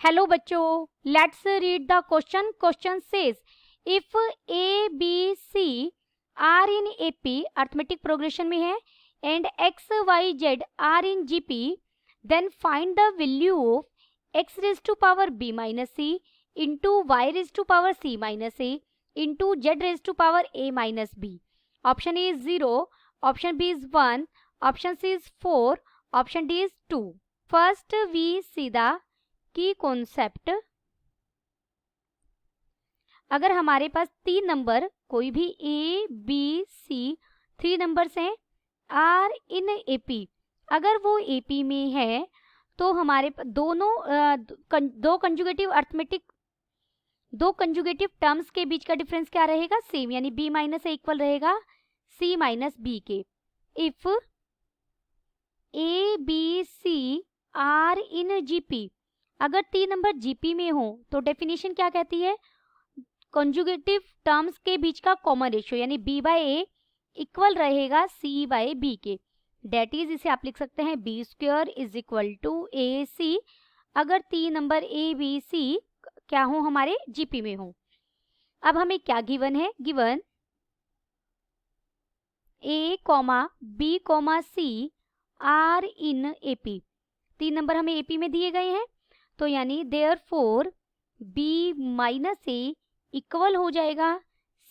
Hello बच्चों, let's read the question. Question says if A B C are in AP arithmetic progression में है and X Y Z are in GP, then find the value of X raise to power B minus C into Y raise to power C minus A into Z raise to power A minus B. Option A is 0, option B is 1, option C is 4, option D is 2. First we see the key concept. अगर हमारे पास 3 number कोई भी A B C 3 numbers हैं are in AP, अगर वो AP में है तो हमारे दो कंजुगेटिव अर्थमेटिक दो कंजुगेटिव टर्म्स के बीच का डिफरेंस क्या रहेगा? सेम, यानी बी माइनस ए इक्वल रहेगा सी माइनस बी के. If A B C are in GP, अगर 3 नंबर जीपी में हो तो डेफिनेशन क्या कहती है? कंजुगेटिव टर्म्स के बीच का कॉमन रेशियो यानी बी बाय ए इक्वल रहेगा सी बाय बी के. डेट इज, इसे आप लिख सकते हैं b square is equal to a c, अगर 3 नंबर ए बी सी क्या हो हमारे जीपी में हो. अब हमें क्या गिवन है? Given A comma B comma C are in AP, 3 number हमें एपी में दिए गए हैं, तो यानी therefore B minus A equal हो जाएगा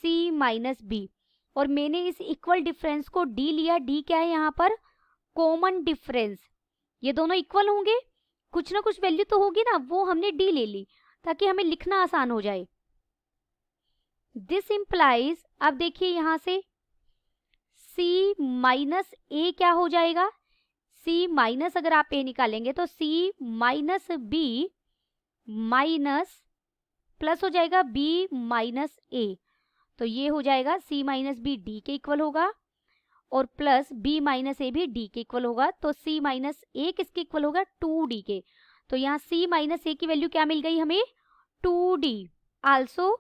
सी माइनस बी. और मैंने इस इक्वल डिफरेंस को डी लिया. डी क्या है यहाँ पर? Common difference. ये दोनों इक्वल होंगे, कुछ ना कुछ वैल्यू तो होगी ना, वो हमने डी ले ली ताकि हमें लिखना आसान हो जाए. दिस इंप्लाइज, अब देखिए यहां से सी माइनस ए क्या हो जाएगा? सी माइनस, अगर आप ए निकालेंगे तो सी माइनस बी माइनस प्लस हो जाएगा बी माइनस ए, तो ये हो जाएगा सी माइनस बी डी के इक्वल होगा और प्लस बी माइनस ए भी डी के इक्वल होगा. तो सी माइनस ए किसके इक्वल होगा? 2d के. तो यहाँ सी माइनस ए की वैल्यू क्या मिल गई हमें? 2d. आल्सो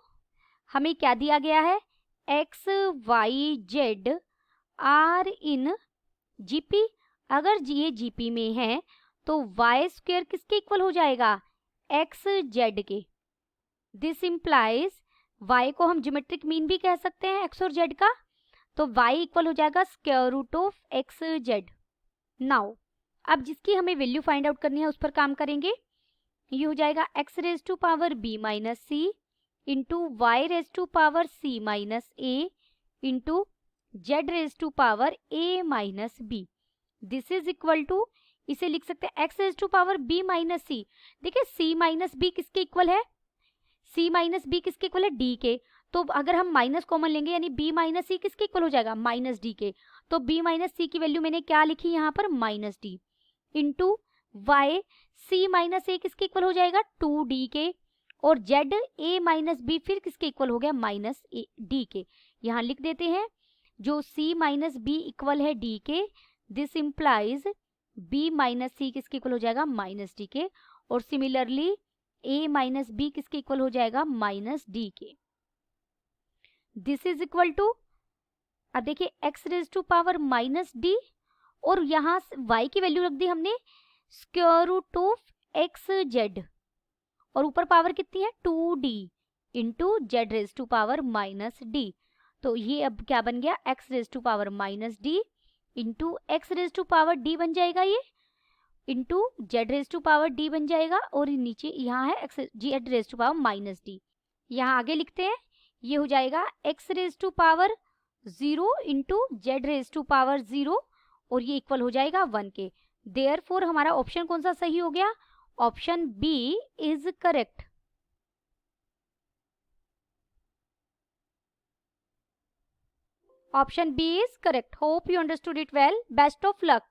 हमें क्या दिया गया है? X Y Z are in GP. अगर ये जीपी में है तो वाई स्क्वायर किसके इक्वल हो जाएगा? एक्स जेड के. दिस इंप्लाइज y को हम ज्योमेट्रिक मीन भी कह सकते हैं x और z का, तो y इक्वल हो जाएगा square root of X Z. Now अब जिसकी हमें वैल्यू फाइंड आउट करनी है उस पर काम करेंगे. ये हो जाएगा x raise to power b minus C into Y raise to power c minus A into Z raise to power a minus b. This is equal to, इसे लिख सकते हैं x raise to power b minus c. देखिए c minus B किसके इक्वल है? c minus B किसके इक्वल है? d के. तो अगर हम माइनस कॉमन लेंगे यानी b माइनस सी किसके इक्वल हो जाएगा? माइनस डी के. तो b माइनस सी की वैल्यू मैंने क्या लिखी यहाँ पर? Minus D into y c minus a किसके इक्वल हो जाएगा? 2d के. और z a माइनस बी फिर किसके इक्वल हो गया? माइनस डी के. यहाँ लिख देते हैं जो c माइनस बी इक्वल है d के, this implies b minus C किसके इक्वल हो जाएगा? माइनस डी के. और सिमिलरली a माइनस बी किसके इक्वल हो जाएगा? माइनस डी के. दिस इज इक्वल टू, अब देखिए x raise to power minus D और यहाँ y की वैल्यू रख दी हमने square root of X Z और ऊपर पावर कितनी है? 2d into Z raise to power minus D. तो ये अब क्या बन गया? x raise to power minus D into X raise to power D बन जाएगा ये into Z raise to power D बन जाएगा और नीचे यहाँ है X Z raise to power minus D. यहाँ आगे लिखते हैं, ये हो जाएगा X raise to power 0 into Z raise to power 0 और ये इक्वल हो जाएगा 1 के. देयरफॉर हमारा ऑप्शन कौन सा सही हो गया? Option B is correct. Option B is correct. Hope you understood it well. Best of luck.